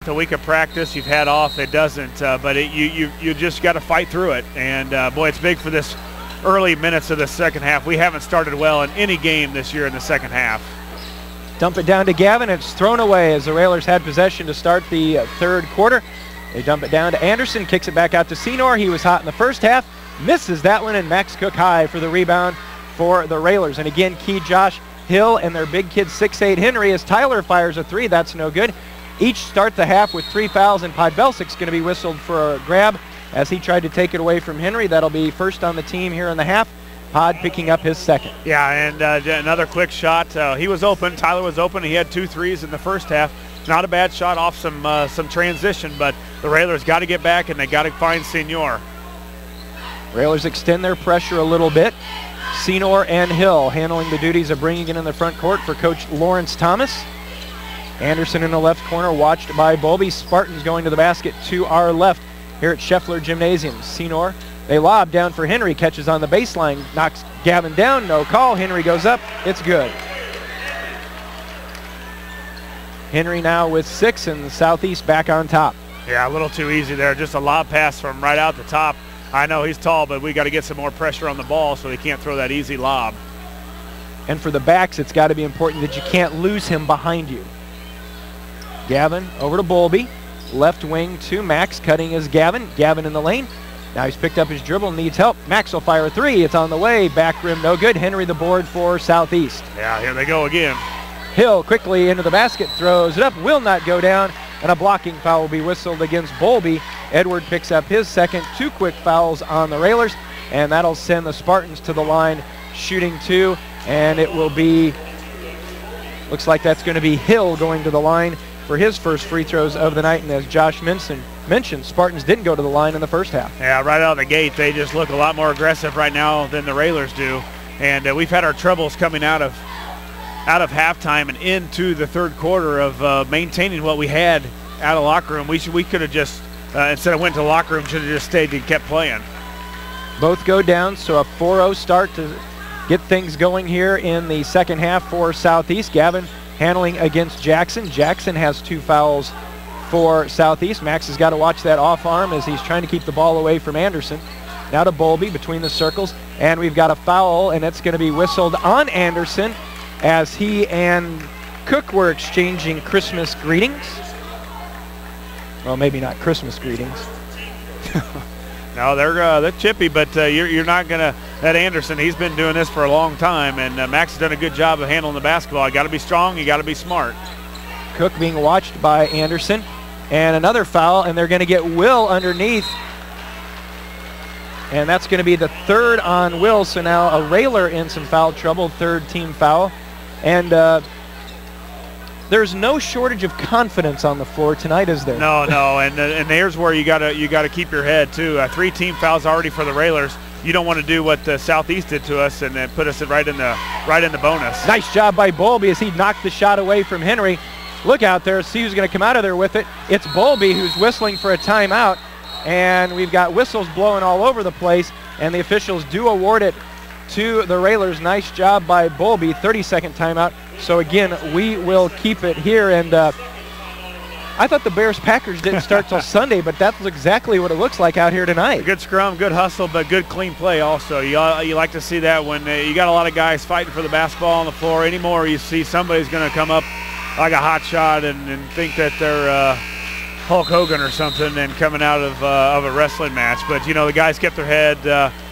the week of practice you've had off, it doesn't. But you just got to fight through it. And, boy, it's big for this early minutes of the second half. We haven't started well in any game this year in the second half. Dump it down to Gavin. It's thrown away as the Railers had possession to start the third quarter. They dump it down to Anderson, kicks it back out to Senor. He was hot in the first half, misses that one, and Max Cook high for the rebound for the Railers. And again, key Josh Hill and their big kid 6'8" Henry as Tyler fires a three. That's no good. Each start the half with 3 fouls, and Podbelsik's going to be whistled for a grab as he tried to take it away from Henry. That'll be first on the team here in the half. Pod picking up his second. Yeah, and another quick shot. He was open. Tyler was open. He had 2 threes in the first half. Not a bad shot off some transition, but the Railers got to get back, and they got to find Senor. Railers extend their pressure a little bit. Senor and Hill handling the duties of bringing it in the front court for Coach Lawrence Thomas. Anderson in the left corner, watched by Bowlby. Spartans going to the basket to our left here at Scheffler Gymnasium. Senor, they lob down for Henry, catches on the baseline, knocks Gavin down, no call. Henry goes up, it's good. Henry now with 6, and the Southeast back on top. Yeah, a little too easy there. Just a lob pass from right out the top. I know he's tall, but we got to get some more pressure on the ball so they can't throw that easy lob. And for the backs, it's got to be important that you can't lose him behind you. Gavin over to Bowlby. Left wing to Max, cutting is Gavin. Gavin in the lane. Now he's picked up his dribble, needs help. Max will fire a three. It's on the way. Back rim, no good. Henry the board for Southeast. Yeah, here they go again. Hill quickly into the basket, throws it up, will not go down, and a blocking foul will be whistled against Bowlby. Edward picks up his second. 2 quick fouls on the Railers, and that'll send the Spartans to the line shooting 2, and it will be, looks like that's going to be Hill going to the line for his first free throws of the night. And as Josh mentioned, Spartans didn't go to the line in the first half. Yeah, right out of the gate, they just look a lot more aggressive right now than the Railers do. And we've had our troubles coming out of halftime and into the third quarter of maintaining what we had out of the locker room. We could have just, instead of went to the locker room, should have just stayed and kept playing. Both go down, so a 4-0 start to get things going here in the second half for Southeast. Gavin handling against Jackson. Jackson has 2 fouls for Southeast. Max has got to watch that off arm as he's trying to keep the ball away from Anderson. Now to Bowlby between the circles, and we've got a foul, and it's going to be whistled on Anderson as he and Cook were exchanging Christmas greetings. Well, maybe not Christmas greetings. No, they're chippy, but you're not going to. That Anderson, he's been doing this for a long time, and Max has done a good job of handling the basketball. You got to be strong, you got to be smart. Cook being watched by Anderson, and another foul, and they're going to get Will underneath, and that's going to be the 3rd on Will. So now a Railer in some foul trouble, 3rd team foul, and there's no shortage of confidence on the floor tonight, is there? No, and there's where you gotta keep your head too. 3 team fouls already for the Railers. You don't want to do what the Southeast did to us and then put us right in the bonus. Nice job by Bowlby as he knocked the shot away from Henry. Look out there, see who's going to come out of there with it. It's Bowlby who's whistling for a timeout, and we've got whistles blowing all over the place, and the officials do award it to the Railers. Nice job by Bowlby, 30-second timeout. So again, we will keep it here, and I thought the Bears-Packers didn't start till Sunday, but that's exactly what it looks like out here tonight. Good scrum, good hustle, but good clean play also. You like to see that when you got a lot of guys fighting for the basketball on the floor. Anymore, you see somebody's going to come up like a hot shot and think that they're Hulk Hogan or something and coming out of a wrestling match. But, the guys kept their head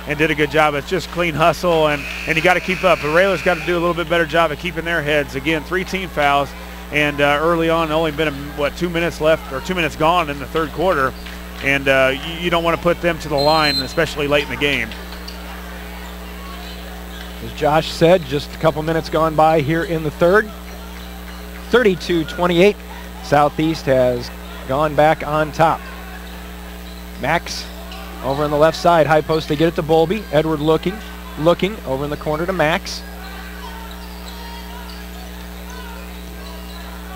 and did a good job. It's just clean hustle, and you got to keep up. The Railers got to do a little bit better job of keeping their heads. Again, 3 team fouls. And early on, only been, 2 minutes left, or 2 minutes gone in the third quarter. And you don't want to put them to the line, especially late in the game. As Josh said, just a couple minutes gone by here in the third. 32-28. Southeast has gone back on top. Max over on the left side. High post, they get it to Bowlby. Edward looking over in the corner to Max.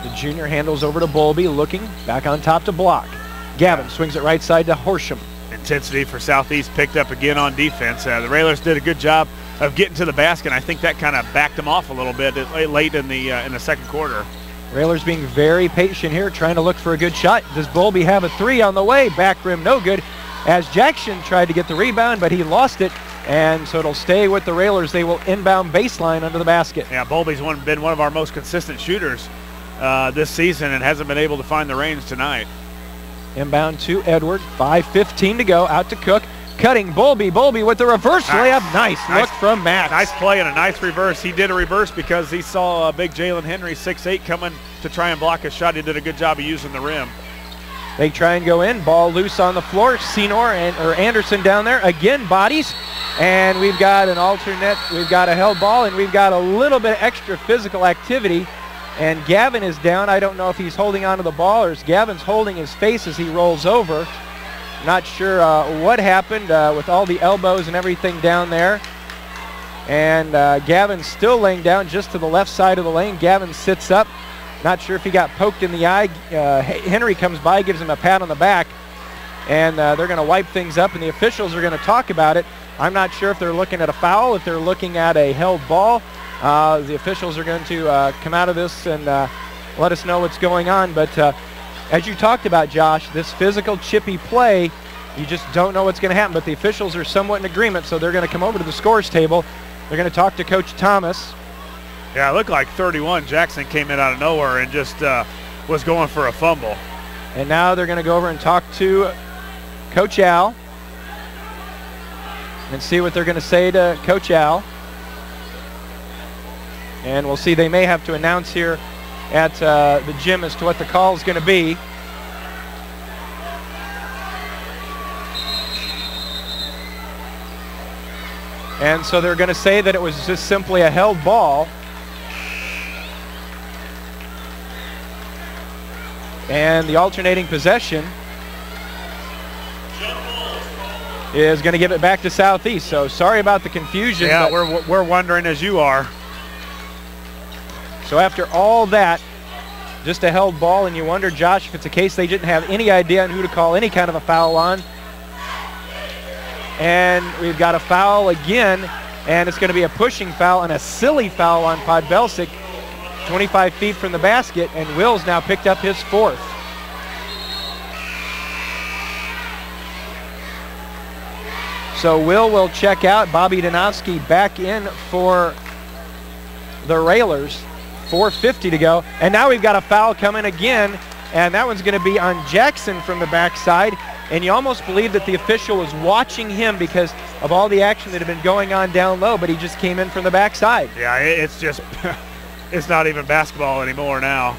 The junior handles over to Bowlby, looking back on top to block. Gavin swings it right side to Horsham. Intensity for Southeast picked up again on defense. The Railers did a good job of getting to the basket. I think that kind of backed them off a little bit late in the second quarter. Railers being very patient here, trying to look for a good shot. Does Bowlby have a three on the way? Back rim, no good. As Jackson tried to get the rebound, but he lost it, and so it'll stay with the Railers. They will inbound baseline under the basket. Yeah, Bowlby's been one of our most consistent shooters this season and hasn't been able to find the range tonight. Inbound to Edward, 5:15 to go, out to Cook. Cutting Bowlby with the reverse layup. Nice look from Max. Nice play and a nice reverse. He did a reverse because he saw big Jalen Henry, 6'8", coming to try and block a shot. He did a good job of using the rim. They try and go in. Ball loose on the floor. Anderson down there. Again, bodies. And we've got an alternate. We've got a held ball, and we've got a little bit of extra physical activity. And Gavin is down. I don't know if he's holding onto the ball or if Gavin's holding his face as he rolls over. Not sure what happened with all the elbows and everything down there. And Gavin's still laying down just to the left side of the lane. Gavin sits up. Not sure if he got poked in the eye. Henry comes by, gives him a pat on the back. And they're going to wipe things up, and the officials are going to talk about it. I'm not sure if they're looking at a foul, if they're looking at a held ball. The officials are going to come out of this and let us know what's going on. But as you talked about, Josh, this physical, chippy play, you just don't know what's going to happen. But the officials are somewhat in agreement, so they're going to come over to the scores table. They're going to talk to Coach Thomas. Yeah, it looked like 31. Jackson came in out of nowhere and just was going for a fumble. And now they're going to go over and talk to Coach Al and see what they're going to say to Coach Al. And we'll see, they may have to announce here at the gym as to what the call is going to be. And so they're going to say that it was just simply a held ball. And the alternating possession is going to give it back to Southeast. So sorry about the confusion. Yeah, we're wondering as you are. So after all that, just a held ball, and you wonder, Josh, if it's a case they didn't have any idea on who to call any kind of a foul on. And we've got a foul again, and it's going to be a pushing foul and a silly foul on Podbelsic, 25 feet from the basket, and Will's now picked up his fourth. So will check out. Bobby Donofsky back in for the Railers. 4:50 to go, and now we've got a foul coming again, and that one's going to be on Jackson from the backside, and you almost believe that the official was watching him because of all the action that had been going on down low, but he just came in from the backside. Yeah, it's just, it's not even basketball anymore now.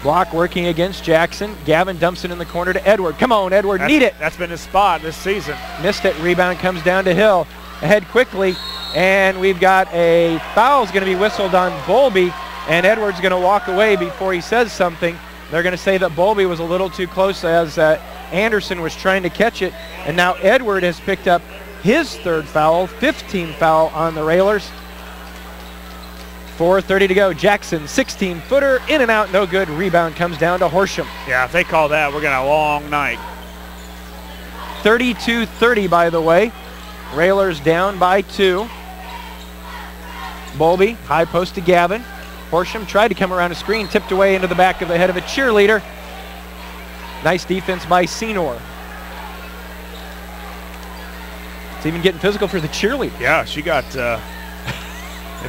Block working against Jackson. Gavin dumps it in the corner to Edward. Come on, Edward, need it. That's been his spot this season. Missed it. Rebound comes down to Hill. Ahead quickly. And we've got a foul's going to be whistled on Bowlby, and Edwards going to walk away before he says something. They're going to say that Bowlby was a little too close as Anderson was trying to catch it, and now Edward has picked up his third foul, 15th foul on the Railers. 4:30 to go. Jackson, 16-footer, in and out, no good. Rebound comes down to Horsham. Yeah, if they call that, we're going to have a long night. 32-30, by the way. Railers down by 2. Bowlby, high post to Gavin. Horsham tried to come around a screen, tipped away into the back of the head of a cheerleader. Nice defense by Senor. It's even getting physical for the cheerleader. Yeah, she got they're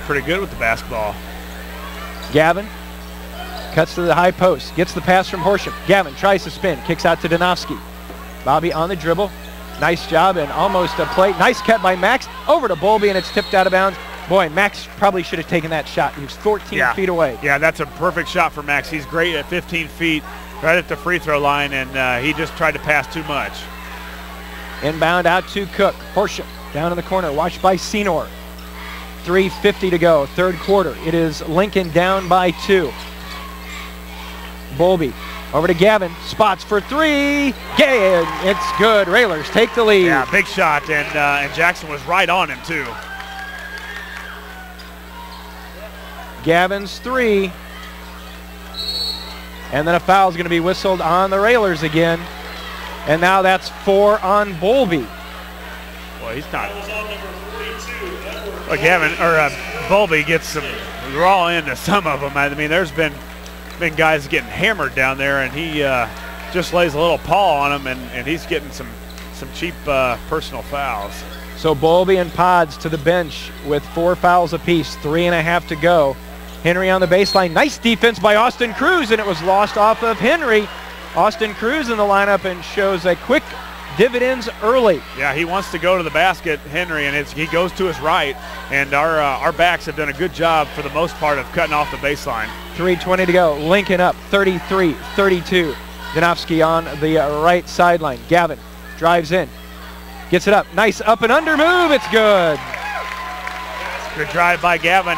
pretty good with the basketball. Gavin cuts to the high post, gets the pass from Horsham. Gavin tries to spin, kicks out to Donofsky. Bobby on the dribble. Nice job and almost a play. Nice cut by Max. Over to Bowlby, and it's tipped out of bounds. Boy, Max probably should have taken that shot. He was 14 feet away. Yeah, that's a perfect shot for Max. He's great at 15 feet, right at the free throw line, and he just tried to pass too much. Inbound out to Cook. Horsham down in the corner, watched by Senor. 3:50 to go, third quarter. It is Lincoln down by 2. Bowlby over to Gavin, spots for 3. It's good. Railers take the lead. Yeah, big shot, and Jackson was right on him too. Gavin's 3. And then a foul is going to be whistled on the Railers again. And now that's 4 on Bowlby. Well, he's not. Well, Gavin, or Bulby gets some raw into some of them. I mean, there's been guys getting hammered down there, and he just lays a little paw on him, and he's getting some cheap personal fouls. So Bulby and Pods to the bench with 4 fouls apiece, 3.5 to go. Henry on the baseline. Nice defense by Austin Cruz, and it was lost off of Henry. Austin Cruz in the lineup and shows a quick dividends early. Yeah, he wants to go to the basket, Henry, and he goes to his right, and our backs have done a good job for the most part of cutting off the baseline. 3:20 to go. Lincoln up 33-32. Janowski on the right sideline. Gavin drives in. Gets it up. Nice up and under move. It's good. Good drive by Gavin.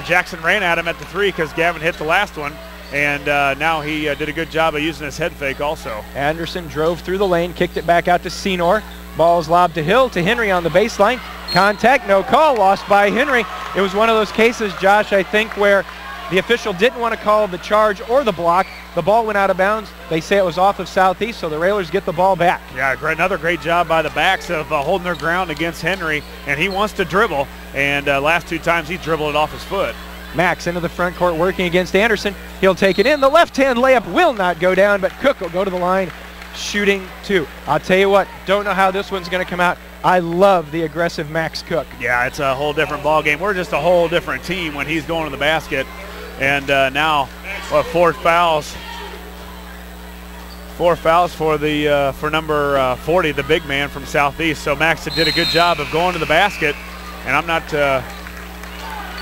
Jackson ran at him at the 3 because Gavin hit the last one. And now he did a good job of using his head fake also. Anderson drove through the lane, kicked it back out to Senor. Ball's lobbed to Hill, to Henry on the baseline. Contact, no call, lost by Henry. It was one of those cases, Josh, I think, where the official didn't want to call the charge or the block. The ball went out of bounds. They say it was off of Southeast, so the Railers get the ball back. Yeah, another great job by the backs of holding their ground against Henry, and he wants to dribble, and last 2 times he dribbled it off his foot. Max into the front court working against Anderson. He'll take it in. The left-hand layup will not go down, but Cook will go to the line shooting 2. I'll tell you what, don't know how this one's going to come out. I love the aggressive Max Cook. Yeah, it's a whole different ball game. We're just a whole different team when he's going to the basket. And now 4 fouls. 4 fouls for number 40, the big man from Southeast. So Max did a good job of going to the basket. And I'm not...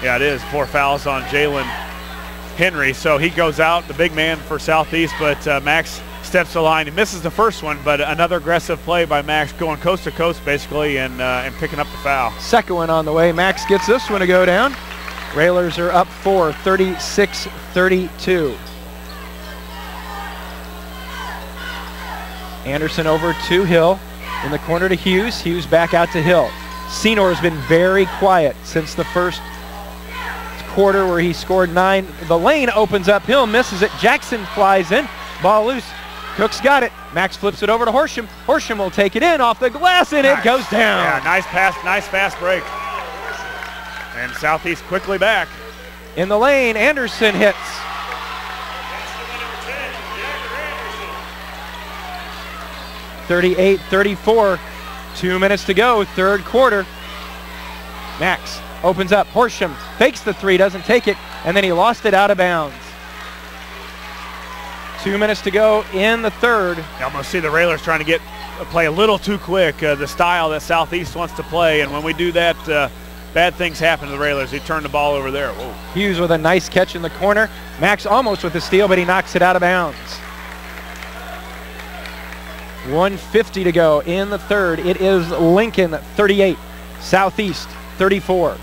yeah, it is 4 fouls on Jalen Henry. So he goes out, the big man for Southeast, but Max steps the line. He misses the first one, but another aggressive play by Max going coast to coast basically and picking up the foul. Second one on the way. Max gets this one to go down. Railers are up 4, 36-32. Anderson over to Hill. In the corner to Hughes. Hughes back out to Hill. Senor has been very quiet since the first quarter where he scored 9. The lane opens up. Hill misses it. Jackson flies in. Ball loose. Cook's got it. Max flips it over to Horsham. Horsham will take it in off the glass, and it goes down. Yeah, nice pass, nice fast break. And Southeast quickly back. In the lane, Anderson hits. (38-34). 2 minutes to go, third quarter. Max opens up. Horsham fakes the 3, doesn't take it, and then he lost it out of bounds. 2 minutes to go in the third. You almost see the Railers trying to play a little too quick, the style that Southeast wants to play, and when we do that, bad things happen to the Railers. They turn the ball over there. Whoa. Hughes with a nice catch in the corner. Max almost with the steal, but he knocks it out of bounds. 1:50 to go in the third. It is Lincoln 38, Southeast 34.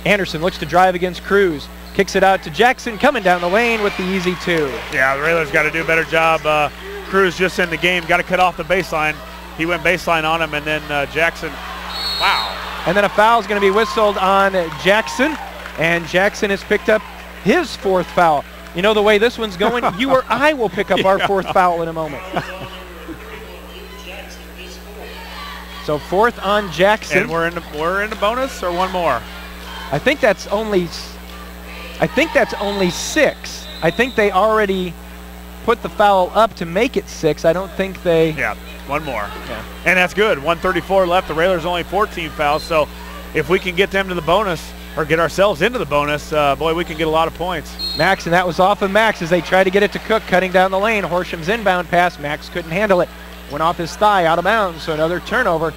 Anderson looks to drive against Cruz. Kicks it out to Jackson, coming down the lane with the easy 2. Yeah, the Railers got to do a better job. Cruz just in the game, got to cut off the baseline. He went baseline on him, and then Jackson, wow. And then a foul is going to be whistled on Jackson, and Jackson has picked up his 4th foul. You know the way this one's going, you or I will pick up our 4th foul in a moment. So 4th on Jackson. And we're in the bonus, or one more? I think that's only 6. I think they already put the foul up to make it 6. I don't think they... Yeah, one more. Yeah. And that's good. 1:34 left. The Railers only 14 fouls. So if we can get them to the bonus, or get ourselves into the bonus, boy, we can get a lot of points. Max, and that was off of Max as they tried to get it to Cook, cutting down the lane. Horsham's inbound pass. Max couldn't handle it. Went off his thigh, out of bounds, so another turnover.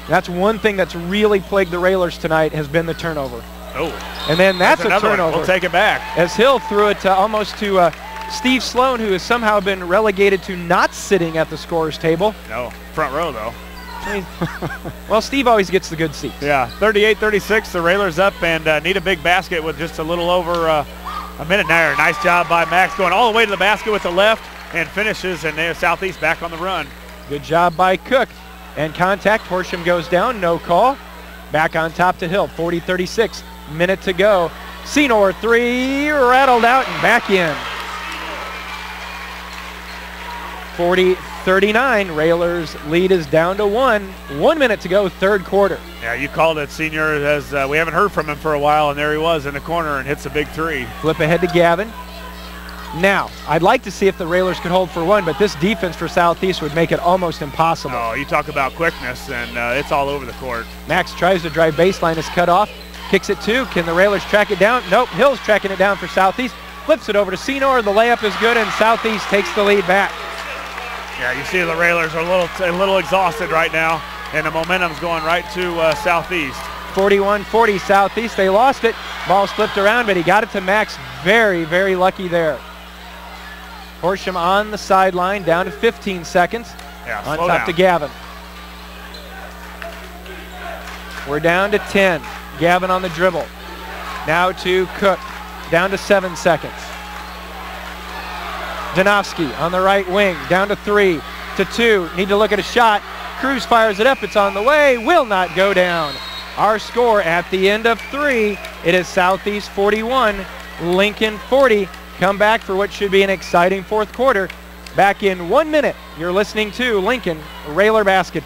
That's one thing that's really plagued the Railers tonight, has been the turnover. Oh. And then that's a turnover. One. We'll take it back. As Hill threw it almost to Steve Sloan, who has somehow been relegated to not sitting at the scorer's table. No, front row though. Well, Steve always gets the good seats. Yeah, 38-36, the Railers up and need a big basket with just a little over a minute there. Nice job by Max going all the way to the basket with the left and finishes, and there's Southeast back on the run. Good job by Cook. And contact, Horsham goes down, no call. Back on top to Hill, 40-36, minute to go. Senor 3, rattled out and back in. 40-39. Railers lead is down to 1. 1 minute to go, third quarter. Yeah, you called it, Senior, as we haven't heard from him for a while, and there he was in the corner and hits a big three. Flip ahead to Gavin. Now, I'd like to see if the Railers could hold for 1, but this defense for Southeast would make it almost impossible. Oh, you talk about quickness, and it's all over the court. Max tries to drive baseline, is cut off. Kicks it 2. Can the Railers track it down? Nope, Hill's tracking it down for Southeast. Flips it over to Senor. The layup is good, and Southeast takes the lead back. Yeah, you see the Railers are a little exhausted right now, and the momentum's going right to Southeast. 41-40 Southeast. They lost it. Ball's flipped around, but he got it to Max. Very, very lucky there. Horsham on the sideline, down to 15 seconds. Yeah, on slow top down. to Gavin. We're down to 10. Gavin on the dribble. Now to Cook. Down to 7 seconds. Janowski on the right wing. Down to 3. To 2. Need to look at a shot. Cruz fires it up. It's on the way. Will not go down. Our score at the end of 3. It is Southeast 41, Lincoln 40. Come back for what should be an exciting fourth quarter. Back in 1 minute, you're listening to Lincoln Railer Basketball.